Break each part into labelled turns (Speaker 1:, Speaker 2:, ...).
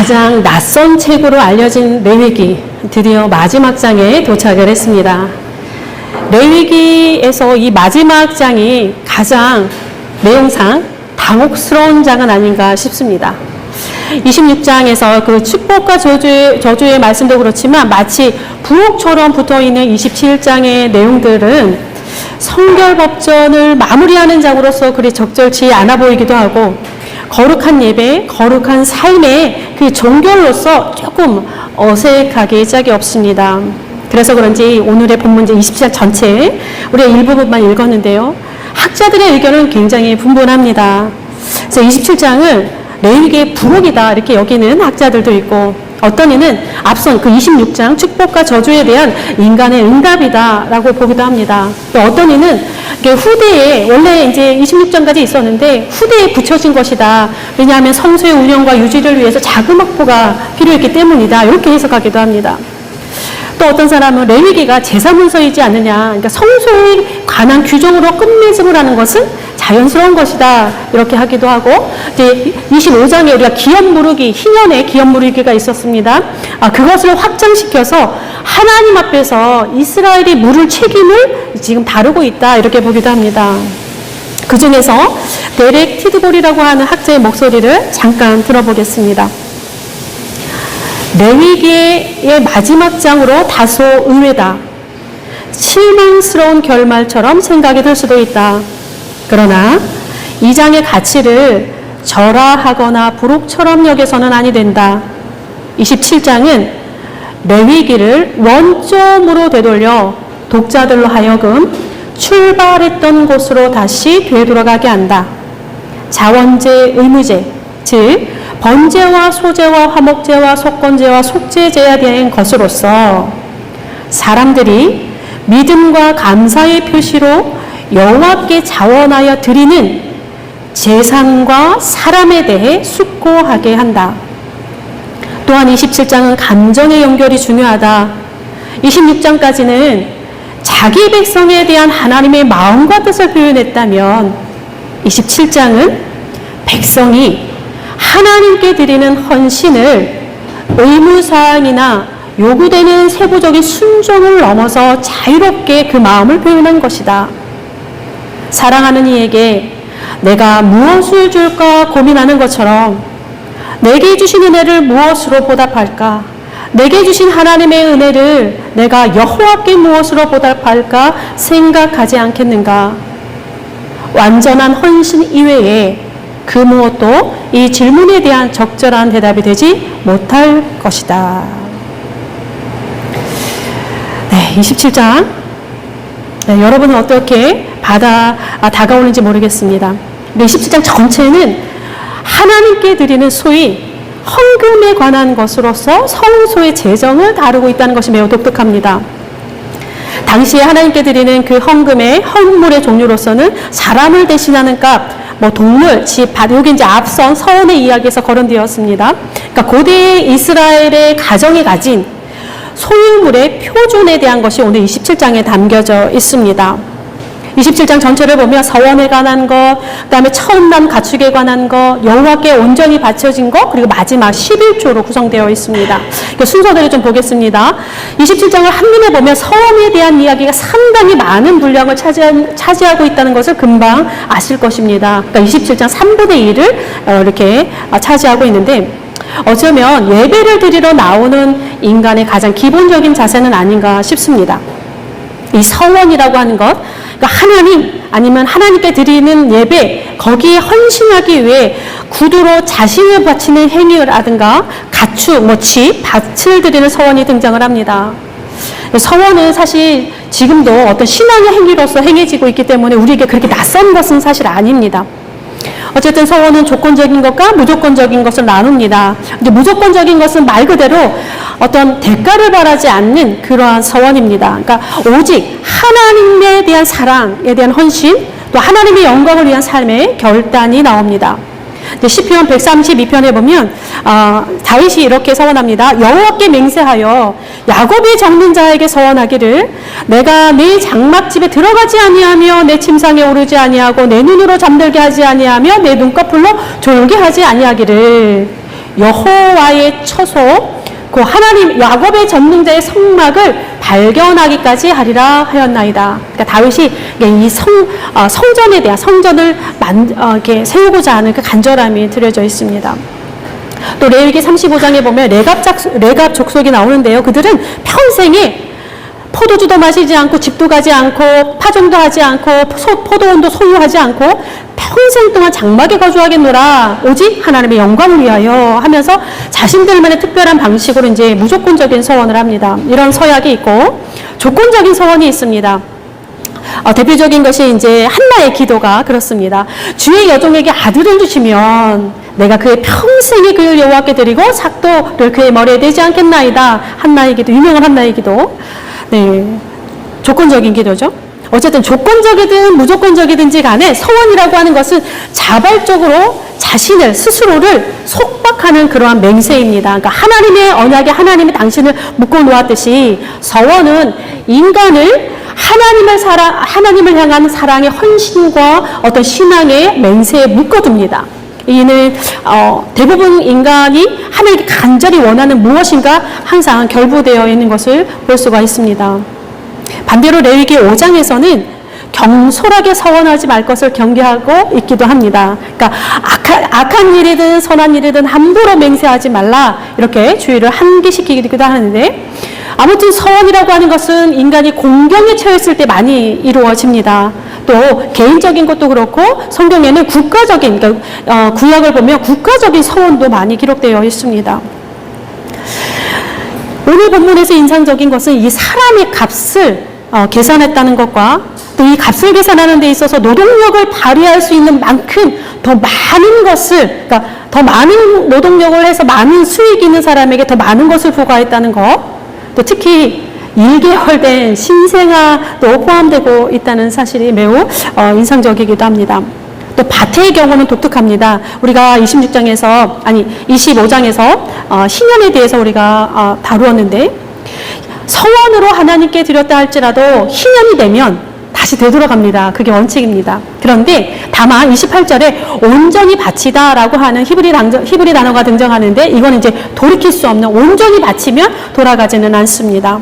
Speaker 1: 가장 낯선 책으로 알려진 레위기, 드디어 마지막 장에 도착을 했습니다. 레위기에서 이 마지막 장이 가장 내용상 당혹스러운 장은 아닌가 싶습니다. 26장에서 그 축복과 저주의 말씀도 그렇지만 마치 부엌처럼 붙어있는 27장의 내용들은 성결법전을 마무리하는 장으로서 그리 적절치 않아 보이기도 하고, 거룩한 예배, 거룩한 삶의 그 종결로서 조금 어색하기 짝이 없습니다. 그래서 그런지 오늘의 본문제 27장 전체 우리가 일부분만 읽었는데요. 학자들의 의견은 굉장히 분분합니다. 그래서 27장을 레위기의 부록이다 이렇게 여기는 학자들도 있고, 어떤 이는 앞선 그 26장 축복과 저주에 대한 인간의 응답이다라고 보기도 합니다. 또 어떤 이는 후대에, 원래 이제 26장까지 있었는데 후대에 붙여진 것이다. 왜냐하면 성소의 운영과 유지를 위해서 자금 확보가 필요했기 때문이다. 이렇게 해석하기도 합니다. 또 어떤 사람은 레위기가 제사문서이지 않느냐, 그러니까 성소에 관한 규정으로 끝맺음을 하는 것은 자연스러운 것이다 이렇게 하기도 하고, 이제 25장에 우리가 기업무르기, 희년의 기업무르기가 있었습니다. 그것을 확장시켜서 하나님 앞에서 이스라엘이 물을 책임을 지금 다루고 있다 이렇게 보기도 합니다. 그 중에서 데렉 티드볼이라고 하는 학자의 목소리를 잠깐 들어보겠습니다. 레위기의 마지막 장으로 다소 의외다. 실망스러운 결말처럼 생각이 들 수도 있다. 그러나 이 장의 가치를 절하하거나 부록처럼 여겨서는 아니 된다. 27장은 레위기를 원점으로 되돌려 독자들로 하여금 출발했던 곳으로 다시 되돌아가게 한다. 자원제, 의무제, 즉 번제와 소제와 화목제와 속건제와 속죄제에 대한 것으로서 사람들이 믿음과 감사의 표시로 여호와께 자원하여 드리는 제사과 사람에 대해 숙고하게 한다. 또한 27장은 감정의 연결이 중요하다. 26장까지는 자기 백성에 대한 하나님의 마음과 뜻을 표현했다면 27장은 백성이 하나님께 드리는 헌신을 의무사항이나 요구되는 세부적인 순종을 넘어서 자유롭게 그 마음을 표현한 것이다. 사랑하는 이에게 내가 무엇을 줄까 고민하는 것처럼 내게 주신 은혜를 무엇으로 보답할까? 내게 주신 하나님의 은혜를 내가 여호와께 무엇으로 보답할까 생각하지 않겠는가? 완전한 헌신 이외에 그 무엇도 이 질문에 대한 적절한 대답이 되지 못할 것이다. 네, 27장. 네, 여러분은 어떻게 다가오는지 모르겠습니다. 27장 전체는 하나님께 드리는 소위 헌금에 관한 것으로서 성소의 재정을 다루고 있다는 것이 매우 독특합니다. 당시에 하나님께 드리는 그 헌금의 헌물의 종류로서는 사람을 대신하는 값, 동물, 집, 밭, 여기 이제 앞선 서원의 이야기에서 거론되었습니다. 그러니까 고대 이스라엘의 가정이 가진 소유물의 표준에 대한 것이 오늘 27장에 담겨져 있습니다. 27장 전체를 보면 서원에 관한 것, 그 다음에 처음 난 가축에 관한 것, 여호와께 온전히 바쳐진 것, 그리고 마지막 11조로 구성되어 있습니다. 순서대로 좀 보겠습니다. 27장을 한눈에 보면 서원에 대한 이야기가 상당히 많은 분량을 차지하고 있다는 것을 금방 아실 것입니다. 그러니까 27장 3분의 1을 이렇게 차지하고 있는데, 어쩌면 예배를 드리러 나오는 인간의 가장 기본적인 자세는 아닌가 싶습니다. 이 서원이라고 하는 것, 그러니까 하나님 아니면 하나님께 드리는 예배, 거기에 헌신하기 위해 구두로 자신을 바치는 행위라든가 가축, 집, 밭을 드리는 서원이 등장을 합니다. 서원은 사실 지금도 어떤 신앙의 행위로서 행해지고 있기 때문에 우리에게 그렇게 낯선 것은 사실 아닙니다. 어쨌든 서원은 조건적인 것과 무조건적인 것을 나눕니다. 근데 무조건적인 것은 말 그대로 어떤 대가를 바라지 않는 그러한 서원입니다. 그러니까 오직 하나님에 대한 사랑에 대한 헌신, 또 하나님의 영광을 위한 삶의 결단이 나옵니다. 시편 132편에 보면 다윗이 이렇게 서원합니다. 여호와께 맹세하여 야곱의 적는 자에게 서원하기를 내가 네 장막집에 들어가지 아니하며 내 침상에 오르지 아니하고 내 눈으로 잠들게 하지 아니하며 내 눈꺼풀로 졸게 하지 아니하기를. 여호와의 처소 그 하나님 야곱의 전능자의 성막을 발견하기까지 하리라 하였나이다. 그러니까 다윗이 이 성전에 대한 성전을 이렇게 세우고자 하는 그 간절함이 드려져 있습니다. 또 레위기 35장에 보면 레갑 족속이 나오는데요. 그들은 평생에 포도주도 마시지 않고 집도 가지 않고 파종도 하지 않고 포도원도 소유하지 않고 평생 동안 장막에 거주하겠노라 오직 하나님의 영광을 위하여 하면서 자신들만의 특별한 방식으로 이제 무조건적인 서원을 합니다. 이런 서약이 있고 조건적인 서원이 있습니다. 대표적인 것이 이제 한나의 기도가 그렇습니다. 주의 여종에게 아들을 주시면 내가 그의 평생의 그를 여호와께 드리고 삭도를 그의 머리에 대지 않겠나이다. 한나의 기도, 유명한 한나의 기도. 네, 조건적인 기도죠. 어쨌든 조건적이든 무조건적이든지 간에 서원이라고 하는 것은 자발적으로 자신을 스스로를 속박하는 그러한 맹세입니다. 그러니까 하나님의 언약에 하나님이 당신을 묶어 놓았듯이 서원은 인간을 하나님을 향한 사랑의 헌신과 어떤 신앙의 맹세에 묶어둡니다. 이는 대부분 인간이 하나님께 간절히 원하는 무엇인가 항상 결부되어 있는 것을 볼 수가 있습니다. 반대로 레위기 5장에서는 경솔하게 서원하지 말 것을 경계하고 있기도 합니다. 그러니까 악한 일이든 선한 일이든 함부로 맹세하지 말라 이렇게 주의를 한계시키기도 하는데 아무튼 서원이라고 하는 것은 인간이 공경에 처했을 때 많이 이루어집니다. 또 개인적인 것도 그렇고 성경에는 국가적인 그러니까 구약을 보면 국가적인 서원도 많이 기록되어 있습니다. 오늘 본문에서 인상적인 것은 이 사람의 값을 계산했다는 것과 또 이 값을 계산하는 데 있어서 노동력을 발휘할 수 있는 만큼 더 많은 것을 그러니까 더 많은 노동력을 해서 많은 수익이 있는 사람에게 더 많은 것을 부과했다는 것 또 특히 1개월 된 신생아도 포함되고 있다는 사실이 매우 인상적이기도 합니다. 또 밭의 경우는 독특합니다. 우리가 25장에서 신년에 대해서 우리가 다루었는데 서원으로 하나님께 드렸다 할지라도 희년이 되면 다시 되돌아갑니다. 그게 원칙입니다. 그런데 다만 28절에 온전히 바치다라고 하는 히브리 단어가 등장하는데 이건 이제 돌이킬 수 없는 온전히 바치면 돌아가지는 않습니다.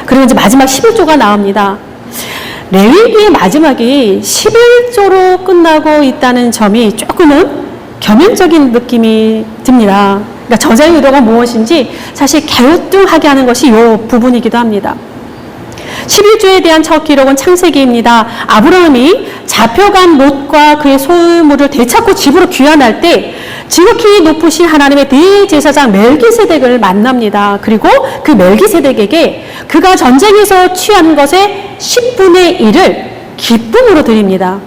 Speaker 1: 그리고 이제 마지막 11조가 나옵니다. 레위기의 마지막이 11조로 끝나고 있다는 점이 조금은 겸연적인 느낌이 듭니다. 그러니까 저자의 의도가 무엇인지 사실 갸우뚱하게 하는 것이 이 부분이기도 합니다. 11조에 대한 첫 기록은 창세기입니다. 아브라함이 잡혀간 롯과 그의 소유물을 되찾고 집으로 귀환할 때 지극히 높으신 하나님의 대제사장 멜기세덱을 만납니다. 그리고 그 멜기세덱에게 그가 전쟁에서 취한 것의 10분의 1을 기쁨으로 드립니다.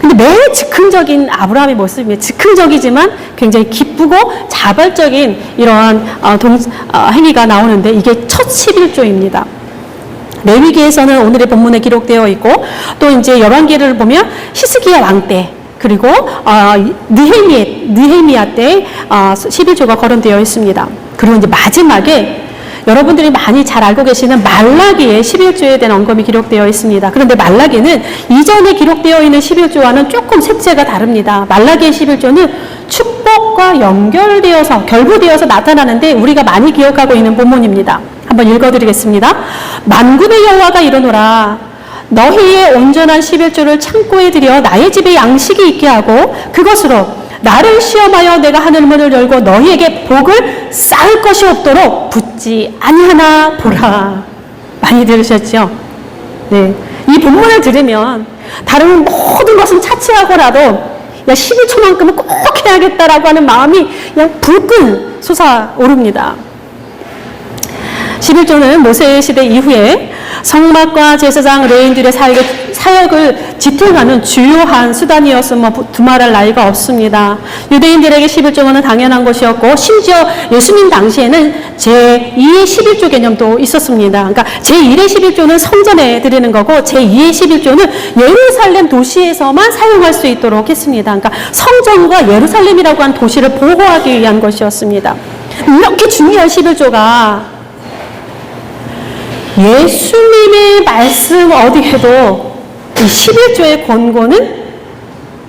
Speaker 1: 근데 매우 즉흥적인 아브라함의 모습이에요. 즉흥적이지만 굉장히 기쁘고 자발적인 이러한 행위가 나오는데 이게 첫 11조입니다. 레위기에서는 오늘의 본문에 기록되어 있고 또 이제 열왕기를 보면 히스기야 왕 때 그리고 느헤미야 때 11조가 거론되어 있습니다. 그리고 이제 마지막에 여러분들이 많이 잘 알고 계시는 말라기의 11조에 대한 언급이 기록되어 있습니다. 그런데 말라기는 이전에 기록되어 있는 11조와는 조금 색채가 다릅니다. 말라기의 11조는 축복과 연결되어서 결부되어서 나타나는데 우리가 많이 기억하고 있는 본문입니다. 한번 읽어드리겠습니다. 만군의 여호와가 이르노라 너희의 온전한 11조를 창고에 들여 나의 집에 양식이 있게 하고 그것으로 나를 시험하여 내가 하늘문을 열고 너희에게 복을 쌓을 것이 없도록 붙지 아니하나 보라. 많이 들으셨죠? 네, 이 본문을 들으면 다른 모든 것은 차치하고라도 야 11조만큼은 꼭 해야겠다라고 하는 마음이 그냥 불끈 솟아오릅니다. 11조는 모세 시대 이후에 성막과 제사장 레위인들의 사역을 지탱하는 주요한 수단이었으며 두말할 나위가 없습니다. 유대인들에게 11조는 당연한 것이었고 심지어 예수님 당시에는 제2의 11조 개념도 있었습니다. 그러니까 제1의 11조는 성전에 드리는 거고 제2의 11조는 예루살렘 도시에서만 사용할 수 있도록 했습니다. 그러니까 성전과 예루살렘이라고 한 도시를 보호하기 위한 것이었습니다. 이렇게 중요한 11조가 예수님의 말씀 어디에도 이 11조의 권고는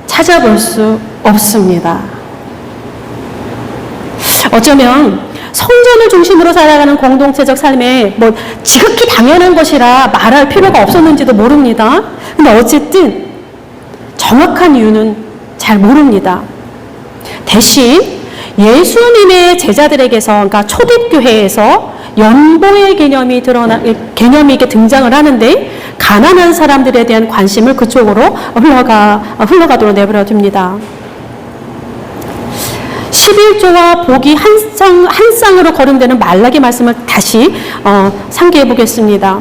Speaker 1: 찾아볼 수 없습니다. 어쩌면 성전을 중심으로 살아가는 공동체적 삶에 뭐 지극히 당연한 것이라 말할 필요가 없었는지도 모릅니다. 근데 어쨌든 정확한 이유는 잘 모릅니다. 대신 예수님의 제자들에게서, 그러니까 초대교회에서 연보의 개념이 이게 등장을 하는데 가난한 사람들에 대한 관심을 그쪽으로 흘러가도록 내버려 둡니다. 11조와 복이 한 쌍으로 거론되는 말라기 말씀을 다시 상기해 보겠습니다.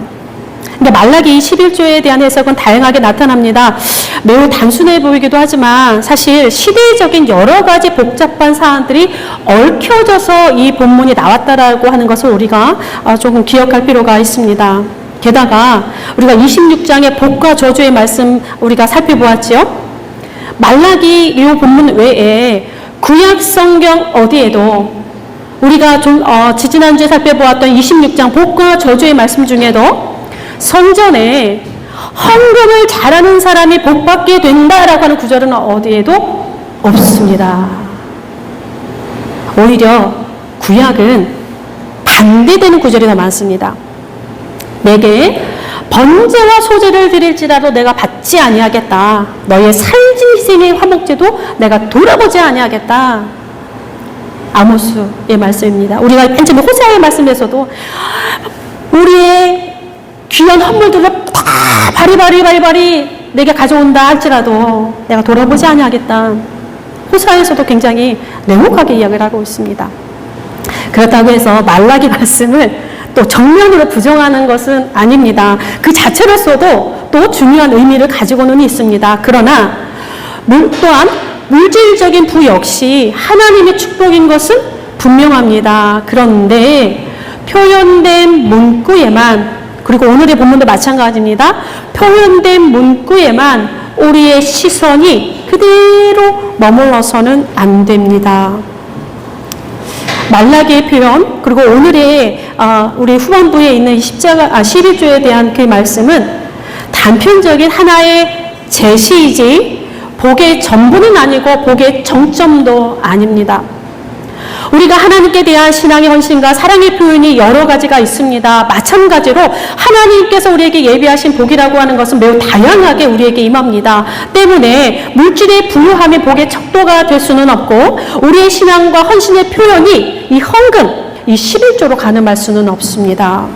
Speaker 1: 그러니까 말라기 11조에 대한 해석은 다양하게 나타납니다. 매우 단순해 보이기도 하지만 사실 시대적인 여러 가지 복잡한 사안들이 얽혀져서 이 본문이 나왔다라고 하는 것을 우리가 조금 기억할 필요가 있습니다. 게다가 우리가 26장의 복과 저주의 말씀 우리가 살펴보았지요. 말라기 이 본문 외에 구약 성경 어디에도 우리가 지지난주에 살펴보았던 26장 복과 저주의 말씀 중에도 성전에 헌금을 잘하는 사람이 복받게 된다라고 하는 구절은 어디에도 없습니다. 오히려 구약은 반대되는 구절이 더 많습니다. 내게 번제와 소제를 드릴지라도 내가 받지 아니하겠다. 너의 살진희생의 화목제도 내가 돌아보지 아니하겠다. 아모스의 말씀입니다. 우리가 맨 처음에 호세아의 말씀에서도 우리의 귀한 헌물들을 다 바리바리 내게 가져온다 할지라도 내가 돌아보지 아니하겠다. 호세아에서도 굉장히 냉혹하게 이야기를 하고 있습니다. 그렇다고 해서 말라기 말씀을 또 정면으로 부정하는 것은 아닙니다. 그 자체로서도 또 중요한 의미를 가지고는 있습니다. 그러나 또한 물질적인 부 역시 하나님의 축복인 것은 분명합니다. 그런데 표현된 문구에만, 그리고 오늘의 본문도 마찬가지입니다. 표현된 문구에만 우리의 시선이 그대로 머물러서는 안 됩니다. 말라기의 표현, 그리고 오늘의 우리 후반부에 있는 11조에 대한 그 말씀은 단편적인 하나의 제시이지 복의 전부는 아니고 복의 정점도 아닙니다. 우리가 하나님께 대한 신앙의 헌신과 사랑의 표현이 여러 가지가 있습니다. 마찬가지로 하나님께서 우리에게 예비하신 복이라고 하는 것은 매우 다양하게 우리에게 임합니다. 때문에 물질의 부유함이 복의 척도가 될 수는 없고 우리의 신앙과 헌신의 표현이 이 헌금, 이 11조로 가늠할 수는 없습니다.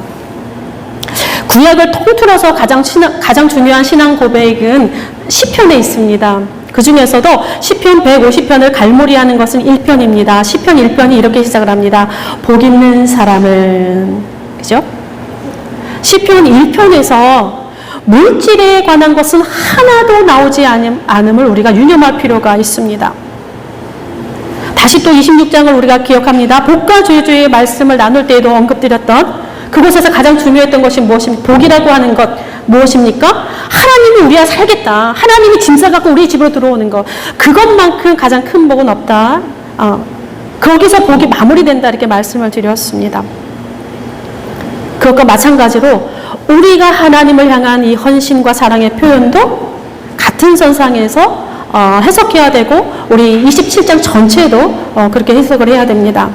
Speaker 1: 구약을 통틀어서 가장 중요한 신앙 고백은 시편에 있습니다. 그 중에서도 시편 150편을 갈무리하는 것은 1편입니다. 시편 1편이 이렇게 시작을 합니다. 복 있는 사람은, 그죠? 시편 1편에서 물질에 관한 것은 하나도 나오지 않음을 우리가 유념할 필요가 있습니다. 다시 또 26장을 우리가 기억합니다. 복과 저주의 말씀을 나눌 때에도 언급드렸던 그곳에서 가장 중요했던 것이 무엇입니까? 복이라고 하는 것 무엇입니까? 하나님이 우리와 살겠다. 하나님이 짐 싸갖고 우리 집으로 들어오는 것. 그것만큼 가장 큰 복은 없다. 거기서 복이 마무리된다 이렇게 말씀을 드렸습니다. 그것과 마찬가지로 우리가 하나님을 향한 이 헌신과 사랑의 표현도 같은 선상에서 해석해야 되고 우리 27장 전체도 그렇게 해석을 해야 됩니다.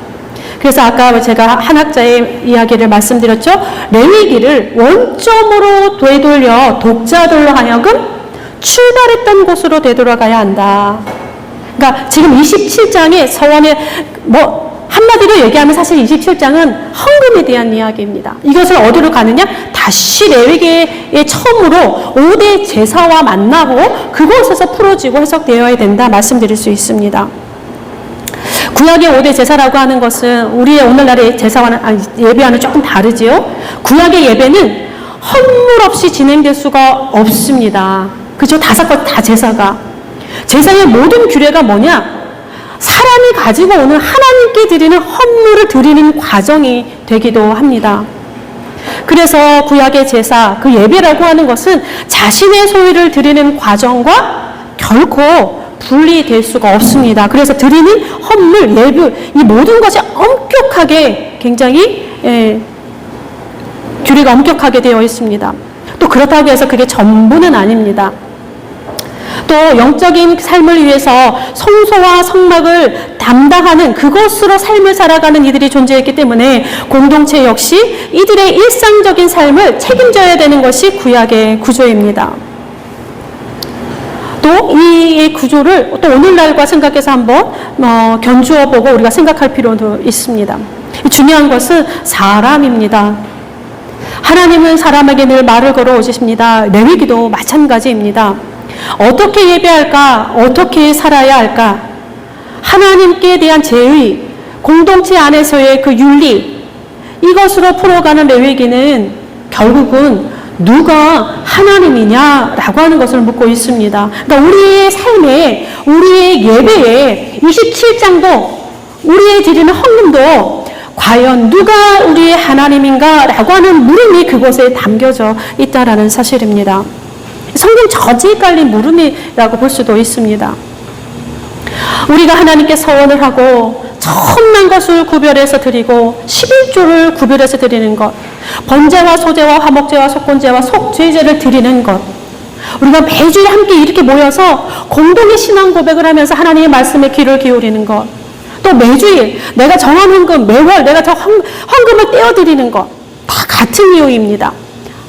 Speaker 1: 그래서 아까 제가 한 학자의 이야기를 말씀드렸죠. 레위기를 원점으로 되돌려 독자들로 하여금 출발했던 곳으로 되돌아가야 한다. 그러니까 지금 27장의 서원의 한마디로 얘기하면 사실 27장은 헌금에 대한 이야기입니다. 이것을 어디로 가느냐? 다시 레위기의 처음으로 5대 제사와 만나고 그곳에서 풀어지고 해석되어야 된다 말씀드릴 수 있습니다. 구약의 5대 제사라고 하는 것은 우리의 오늘날의 제사와는 예배와는 조금 다르지요. 구약의 예배는 헌물 없이 진행될 수가 없습니다. 그죠? 5것 다 제사가. 제사의 모든 규례가 뭐냐? 사람이 가지고 오는 하나님께 드리는 헌물을 드리는 과정이 되기도 합니다. 그래서 구약의 제사, 그 예배라고 하는 것은 자신의 소유를 드리는 과정과 결코 분리될 수가 없습니다. 그래서 드리는 헌물, 예불, 이 모든 것이 엄격하게 굉장히 규례가 엄격하게 되어 있습니다. 또 그렇다고 해서 그게 전부는 아닙니다. 또 영적인 삶을 위해서 성소와 성막을 담당하는 그것으로 삶을 살아가는 이들이 존재했기 때문에 공동체 역시 이들의 일상적인 삶을 책임져야 되는 것이 구약의 구조입니다. 또 이 구조를 또 오늘날과 생각해서 한번 견주어 보고 우리가 생각할 필요도 있습니다. 중요한 것은 사람입니다. 하나님은 사람에게 늘 말을 걸어 오십니다. 레위기도 마찬가지입니다. 어떻게 예배할까? 어떻게 살아야 할까? 하나님께 대한 제의, 공동체 안에서의 그 윤리, 이것으로 풀어가는 레위기는 결국은 누가 하나님이냐라고 하는 것을 묻고 있습니다. 그러니까 우리의 삶에, 우리의 예배에 27장도 우리의 드리는 헌금도 과연 누가 우리의 하나님인가라고 하는 물음이 그곳에 담겨져 있다라는 사실입니다. 성경 저지 깔린 물음이라고 볼 수도 있습니다. 우리가 하나님께 서원을 하고 천만 것을 구별해서 드리고 11조를 구별해서 드리는 것, 번제와 소제와 화목제와 속건제와 속죄제를 드리는 것, 우리가 매주에 함께 이렇게 모여서 공동의 신앙 고백을 하면서 하나님의 말씀에 귀를 기울이는 것, 또 매주일 내가 정한 헌금, 매월 내가 저 헌금을 떼어드리는 것, 다 같은 이유입니다.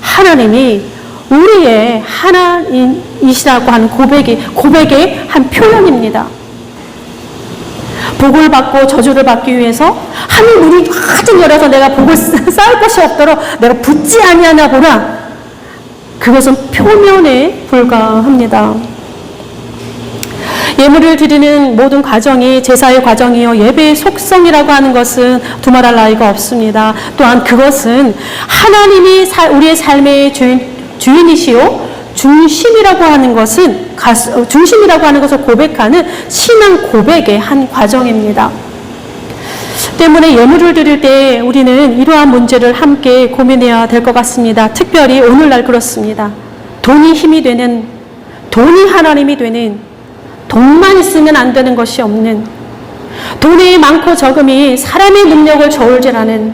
Speaker 1: 하나님이 우리의 하나님이시라고 하는 고백의 한 표현입니다. 복을 받고 저주를 받기 위해서 하늘 문이 가득 열어서 내가 복을 쌓을 것이 없도록 내가 붙지 아니하나 보라. 그것은 표면에 불과합니다. 예물을 드리는 모든 과정이 제사의 과정이요 예배의 속성이라고 하는 것은 두말할 나위가 없습니다. 또한 그것은 하나님이 우리의 삶의 주인이시요 중심이라고 하는 것은 중심이라고 하는 것을 고백하는 신앙 고백의 한 과정입니다. 때문에 예물을 드릴 때 우리는 이러한 문제를 함께 고민해야 될 것 같습니다. 특별히 오늘날 그렇습니다. 돈이 힘이 되는, 돈이 하나님이 되는, 돈만 있으면 안 되는 것이 없는, 돈이 많고 적음이 사람의 능력을 저울질하는,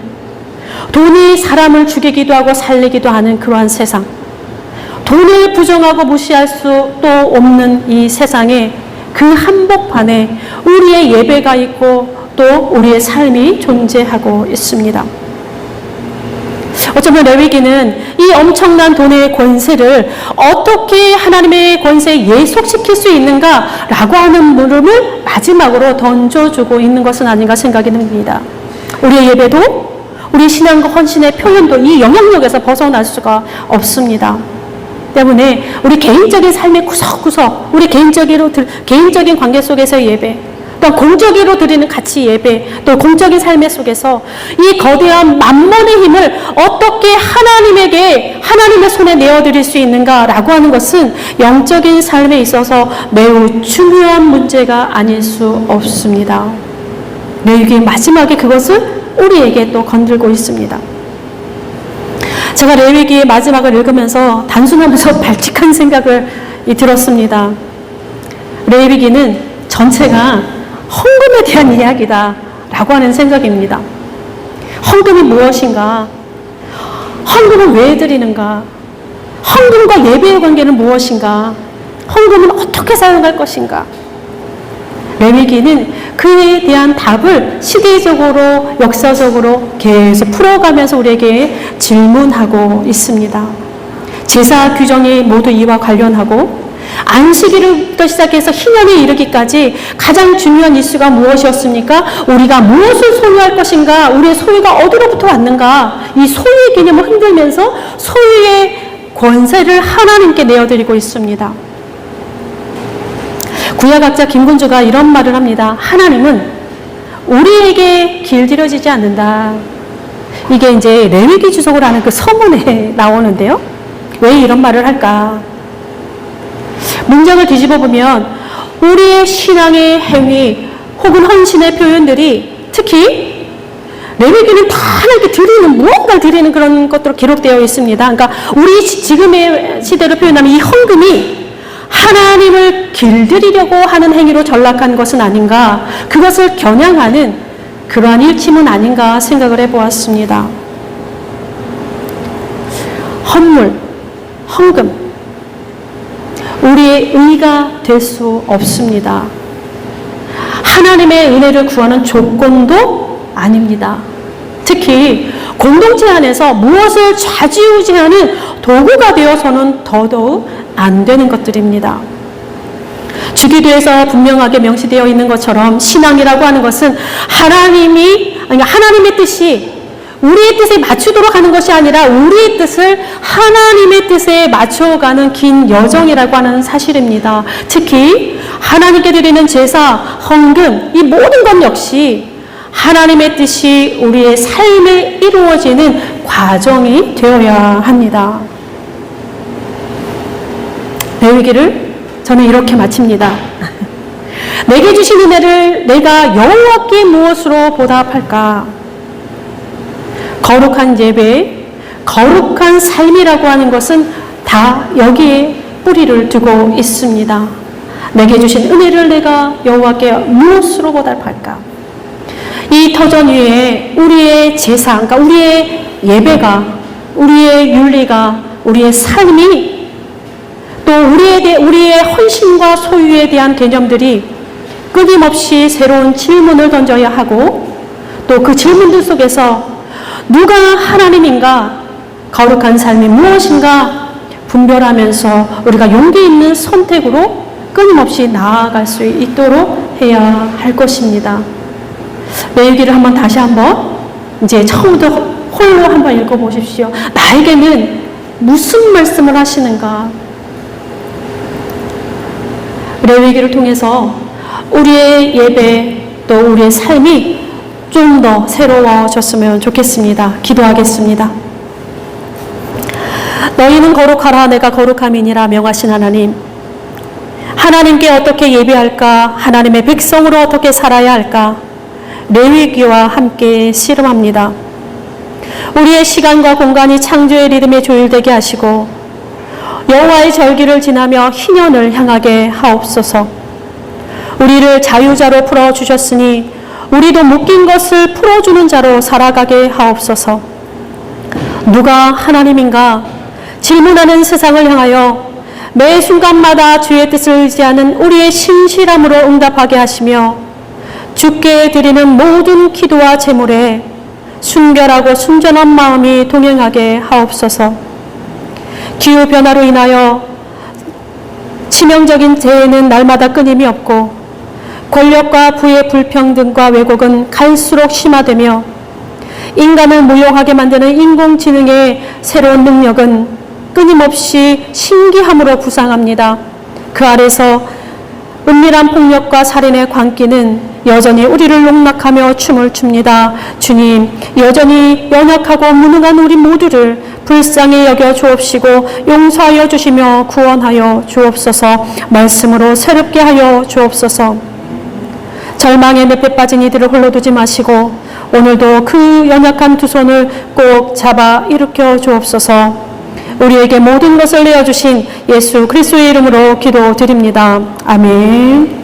Speaker 1: 돈이 사람을 죽이기도 하고 살리기도 하는 그러한 세상, 돈을 부정하고 무시할 수도 없는 이 세상에 그 한복판에 우리의 예배가 있고 또 우리의 삶이 존재하고 있습니다. 어쩌면 레위기는 이 엄청난 돈의 권세를 어떻게 하나님의 권세에 예속시킬 수 있는가라고 하는 물음을 마지막으로 던져주고 있는 것은 아닌가 생각이 듭니다. 우리의 예배도 우리 신앙과 헌신의 표현도 이 영향력에서 벗어날 수가 없습니다. 때문에 우리 개인적인 삶의 구석구석, 우리 개인적인 관계 속에서의 예배, 또 공적으로 드리는 가치 예배, 또 공적인 삶의 속에서 이 거대한 만몬의 힘을 어떻게 하나님의 손에 내어드릴 수 있는가라고 하는 것은 영적인 삶에 있어서 매우 중요한 문제가 아닐 수 없습니다. 레위기 마지막에 그것을 우리에게 또 건들고 있습니다. 제가 레위기의 마지막을 읽으면서 단순하면서 발칙한 생각을 들었습니다. 레위기는 전체가 헌금에 대한 이야기다 라고 하는 생각입니다. 헌금이 무엇인가? 헌금은 왜 드리는가? 헌금과 예배의 관계는 무엇인가? 헌금은 어떻게 사용할 것인가? 레위기는 그에 대한 답을 시대적으로 역사적으로 계속 풀어가면서 우리에게 질문하고 있습니다. 제사 규정이 모두 이와 관련하고 안식일부터 시작해서 희년에 이르기까지 가장 중요한 이슈가 무엇이었습니까? 우리가 무엇을 소유할 것인가? 우리의 소유가 어디로부터 왔는가? 이 소유의 개념을 흔들면서 소유의 권세를 하나님께 내어드리고 있습니다. 구약학자 김군주가 이런 말을 합니다. 하나님은 우리에게 길들여지지 않는다. 이게 이제 레위기 주석을 하는 그 서문에 나오는데요. 왜 이런 말을 할까? 문장을 뒤집어 보면 우리의 신앙의 행위 혹은 헌신의 표현들이 특히 레위기는 다 하나님께 드리는, 무언가를 드리는 그런 것들로 기록되어 있습니다. 그러니까 우리 지금의 시대로 표현하면 이 헌금이 하나님을 길들이려고 하는 행위로 전락한 것은 아닌가, 그것을 겨냥하는 그러한 일침은 아닌가 생각을 해보았습니다. 헌물, 헌금, 우리의 의가 될 수 없습니다. 하나님의 은혜를 구하는 조건도 아닙니다. 특히 공동체 안에서 무엇을 좌지우지하는 도구가 되어서는 더더욱 안 되는 것들입니다. 주기도에서 분명하게 명시되어 있는 것처럼 신앙이라고 하는 것은 하나님의 뜻이 우리의 뜻에 맞추도록 하는 것이 아니라 우리의 뜻을 하나님의 뜻에 맞춰가는 긴 여정이라고 하는 사실입니다. 특히 하나님께 드리는 제사, 헌금, 이 모든 것 역시 하나님의 뜻이 우리의 삶에 이루어지는 과정이 되어야 합니다. 배우기를 저는 이렇게 마칩니다. 내게 주신 은혜를 내가 여호와께 무엇으로 보답할까? 거룩한 예배, 거룩한 삶이라고 하는 것은 다 여기에 뿌리를 두고 있습니다. 내게 주신 은혜를 내가 여호와께 무엇으로 보답할까? 이 터전 위에 우리의 제사, 그러니까 우리의 예배가, 우리의 윤리가, 우리의 삶이 또 우리의 헌신과 소유에 대한 개념들이 끊임없이 새로운 질문을 던져야 하고 또 그 질문들 속에서 누가 하나님인가, 거룩한 삶이 무엇인가 분별하면서 우리가 용기 있는 선택으로 끊임없이 나아갈 수 있도록 해야 할 것입니다. 레위기를 다시 한번 이제 처음부터 홀로 한번 읽어보십시오. 나에게는 무슨 말씀을 하시는가? 레위기를 통해서 우리의 예배 또 우리의 삶이 좀 더 새로워졌으면 좋겠습니다. 기도하겠습니다. 너희는 거룩하라 내가 거룩함이니라 명하신 하나님, 하나님께 어떻게 예배할까? 하나님의 백성으로 어떻게 살아야 할까? 레위기와 함께 씨름합니다. 우리의 시간과 공간이 창조의 리듬에 조율되게 하시고 여호와의 절기를 지나며 희년을 향하게 하옵소서. 우리를 자유자로 풀어주셨으니 우리도 묶인 것을 풀어주는 자로 살아가게 하옵소서. 누가 하나님인가? 질문하는 세상을 향하여 매 순간마다 주의 뜻을 의지하는 우리의 신실함으로 응답하게 하시며 주께 드리는 모든 기도와 제물에 순결하고 순전한 마음이 동행하게 하옵소서. 기후변화로 인하여 치명적인 재해는 날마다 끊임이 없고 권력과 부의 불평등과 왜곡은 갈수록 심화되며 인간을 무용하게 만드는 인공지능의 새로운 능력은 끊임없이 신기함으로 부상합니다. 그 아래서 은밀한 폭력과 살인의 광기는 여전히 우리를 농락하며 춤을 춥니다. 주님, 여전히 연약하고 무능한 우리 모두를 불쌍히 여겨 주옵시고 용서하여 주시며 구원하여 주옵소서. 말씀으로 새롭게 하여 주옵소서. 절망의 늪에 빠진 이들을 홀로 두지 마시고 오늘도 그 연약한 두 손을 꼭 잡아 일으켜 주옵소서. 우리에게 모든 것을 내어주신 예수 그리스도의 이름으로 기도드립니다. 아멘.